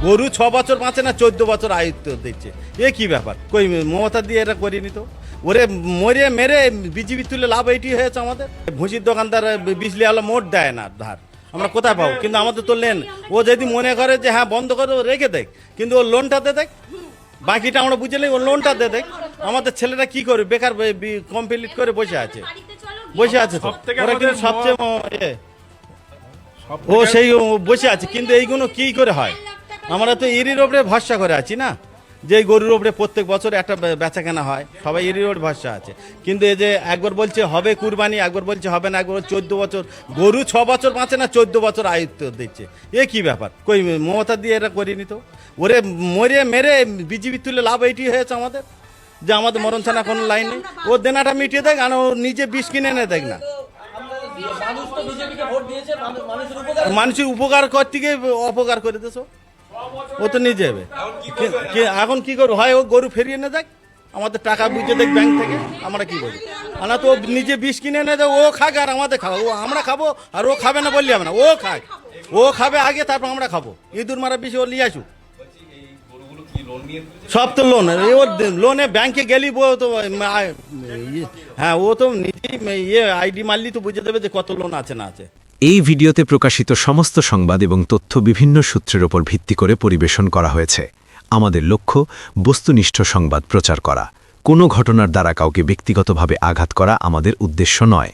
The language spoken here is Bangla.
গরু 6 বছর বাঁচে না 14 বছর আয়ুত্ব দিচ্ছে, এ কি ব্যাপার? কই মমতা দিয়ে এটা করিনি তো। ওরে মরে মেরে বিজিবি তুলে লাভ এইটি হয়েছে আমাদের। ভুসির দোকানদার বিজলি আলো মোট দেয় না ধার, আমরা কোথায় পাবো? কিন্তু আমাদের তো লেন, ও যদি মনে করে যে হ্যাঁ বন্ধ করে রেখে দেখ, কিন্তু ও লোনটাতে দেখ, বাকিটা আমরা বুঝে নেই, ও লোনটাতে দেখ। আমাদের ছেলেরা কি করে বেকার কমপ্লিট করে বসে আছে, বসে আছে তো। ওরা কিন্তু সবচেয়ে ও সেই বসে আছে, কিন্তু এইগুলো কি করে হয়? আমরা তো এরির ওপরে ভরসা করে আছি না, যে এই গরুর ওপরে প্রত্যেক বছর একটা বেচা কেনা হয়, সবাই এরির ওপরে ভরসা আছে। কিন্তু এই যে একবার বলছে হবে কুরবানি, একবার বলছে হবে না, একবার 14 বছর, গরু 6 বছর বাঁচে না 14 বছর আয়ুত্ব দিচ্ছে, এ কি ব্যাপার? কই মমতা দিয়ে এটা করিনি তো। ওরে মরে মেরে বিজিবি তুলে লাভ এইটি হয়েছে আমাদের, যে আমাদের মরণ ছানা কোনো লাইন নেই। ও দেনাটা মিটিয়ে দেখ, আর ও নিজে বিষ কিনে এনে দেখ না। মানুষের উপকার করতে গিয়ে অপকার করে দেশ, ও তো নিজে যাবে। এখন কি করবো? হয় ও গরু ফেরিয়ে এনে দেখ, আমাদের টাকা বুঝে দেখ ব্যাংক থেকে, আমরা কি করি? না তো নিজে বিষ কিনে এনে দেয়, ও খাক আর আমাদের খাবো, ও আমরা খাবো আর ও খাবে না বললি হবে না। ও খাক, ও খাবে আগে, তারপর আমরা খাবো। ইঁদুর মারা বিষ ও নিয়ে আসুক, সব তো লোন। ওর লোনে ব্যাংকে গেলি তো হ্যাঁ, ও তো নিজেই আইডি মারলি তো বুঝে দেবে যে কত লোন আছে না আছে। এই ভিডিওতে প্রকাশিত সমস্ত সংবাদ এবং তথ্য বিভিন্ন সূত্রের ওপর ভিত্তি করে পরিবেশন করা হয়েছে। আমাদের লক্ষ্য বস্তুনিষ্ঠ সংবাদ প্রচার করা। কোনো ঘটনার দ্বারা কাউকে ব্যক্তিগতভাবে আঘাত করা আমাদের উদ্দেশ্য নয়।